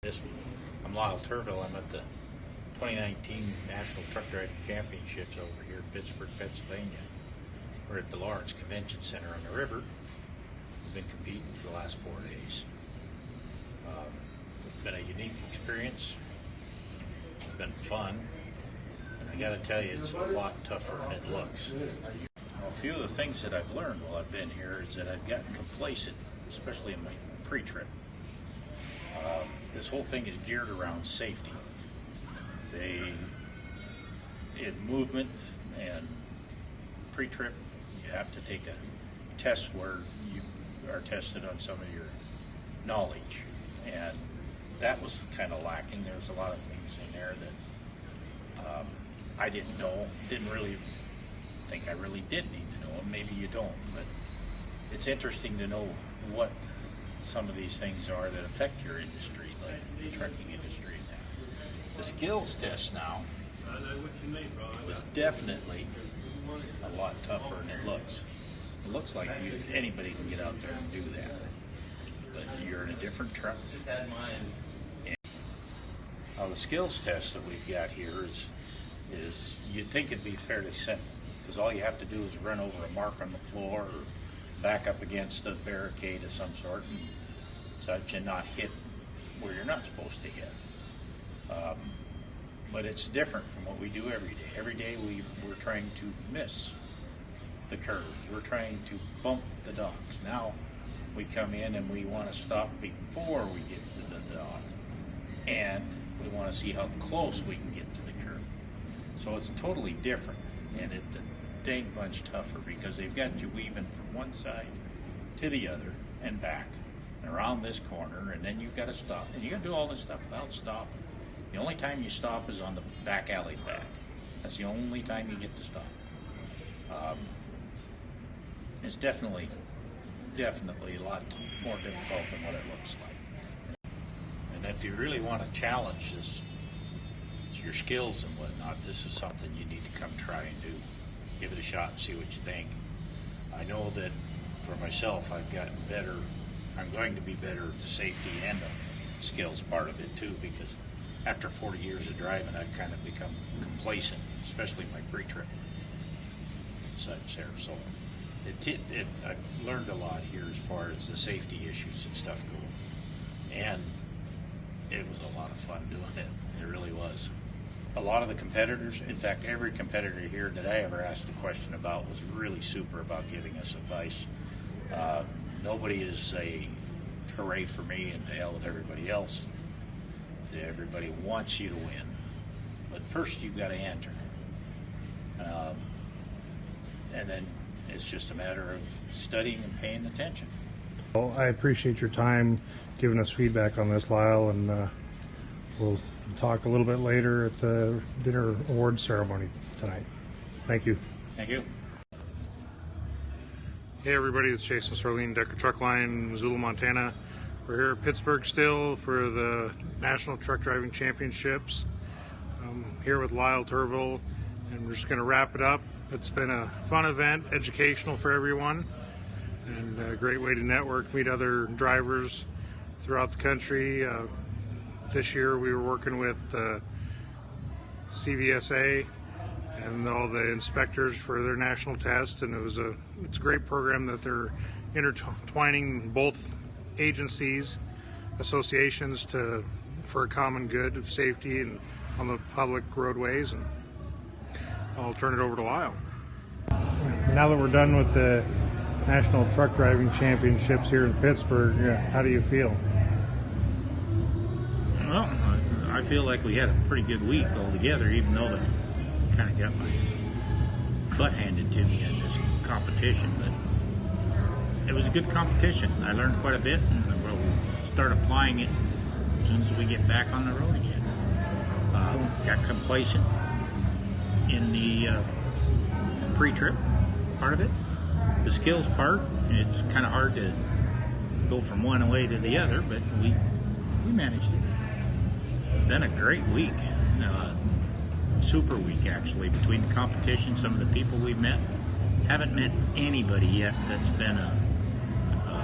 I'm Lyle Turville. I'm at the 2019 National Truck Driving Championships over here in Pittsburgh, Pennsylvania. We're at the Lawrence Convention Center on the river. We've been competing for the last 4 days. It's been a unique experience. It's been fun. And I gotta tell you, it's a lot tougher than it looks. A few of the things that I've learned while I've been here is that I've gotten complacent, especially in my pre-trip. This whole thing is geared around safety. In movement and pre-trip, you have to take a test where you are tested on some of your knowledge, and that was kind of lacking. There was a lot of things in there that I didn't know, didn't really think I really did need to know them. Maybe you don't, but it's interesting to know what some of these things are that affect your industry, like the trucking industry now. The skills test now is definitely a lot tougher than it looks. It looks like anybody can get out there and do that, but you're in a different truck. The skills test that we've got here is you'd think it'd be fairly simple, because all you have to do is run over a mark on the floor or back up against a barricade of some sort and such, and not hit where you're not supposed to hit. But it's different from what we do every day. Every day we're trying to miss the curves. We're trying to bump the docks. Now we come in and we want to stop before we get to the dock, and we want to see how close we can get to the curb. So it's totally different, and it's a dang bunch tougher because they've got you weaving from one side to the other and back and around this corner, and then you've got to stop. And you got to do all this stuff without stopping. The only time you stop is on the back alley back. That's the only time you get to stop. It's definitely a lot more difficult than what it looks like. And if you really want to challenge your skills and whatnot, this is something you need to come try and do. Give it a shot and see what you think. I know that for myself, I've gotten better. I'm going to be better at the safety and the skills part of it too, because after 40 years of driving, I've kind of become complacent, especially my pre-trip and such there. So I've learned a lot here as far as the safety issues and stuff go. And it was a lot of fun doing it. It really was. A lot of the competitors, in fact, every competitor here that I ever asked a question about was really super about giving us advice. Nobody is a hooray for me and to hell with everybody else. Everybody wants you to win, but first you've got to enter. And then it's just a matter of studying and paying attention. Well, I appreciate your time giving us feedback on this, Lyle, and we'll talk a little bit later at the dinner awards ceremony tonight. Thank you. Thank you. Hey everybody, it's Jason Sarleen, Decker Truck Line, Missoula, Montana. We're here at Pittsburgh still for the National Truck Driving Championships. I'm here with Lyle Turville, and we're just going to wrap it up. It's been a fun event, educational for everyone, and a great way to network, meet other drivers throughout the country. This year we were working with CVSA and all the inspectors for their national test, and it's a great program that they're intertwining both agencies, associations for a common good of safety and on the public roadways. And I'll turn it over to Lyle. Now that we're done with the National Truck Driving Championships here in Pittsburgh, how do you feel? Well, I feel like we had a pretty good week altogether, even though I kind of got my butt handed to me in this competition. But it was a good competition. I learned quite a bit, and we'll start applying it as soon as we get back on the road again. Got complacent in the pre-trip part of it. The skills part, it's kind of hard to go from one way to the other, but we managed it. Been a great week, super week actually, between the competition, some of the people we've met. Haven't met anybody yet that's been a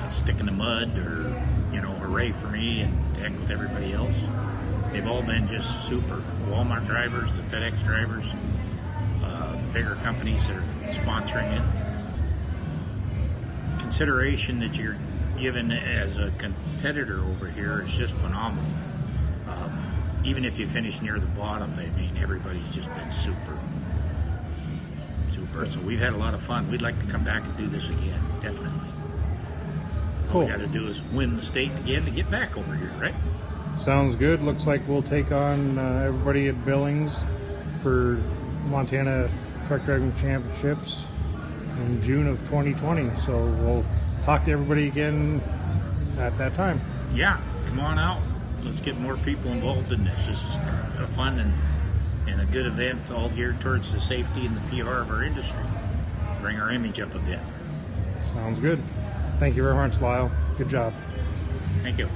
stick in the mud or hooray for me and to heck with everybody else. They've all been just super. Walmart drivers, the FedEx drivers, the bigger companies that are sponsoring it. Consideration that you're given as a competitor over here is just phenomenal. Even if you finish near the bottom, I mean, everybody's just been super. So we've had a lot of fun. We'd like to come back and do this again, definitely. All Cool. we got to do is win the state again to get back over here, right? Sounds good. Looks like we'll take on everybody at Billings for Montana Truck Driving Championships in June of 2020. So we'll talk to everybody again at that time. Yeah, come on out. Let's get more people involved in this. This is a fun and a good event, all geared towards the safety and the PR of our industry. Bring our image up a bit. Sounds good. Thank you very much, Lyle. Good job. Thank you.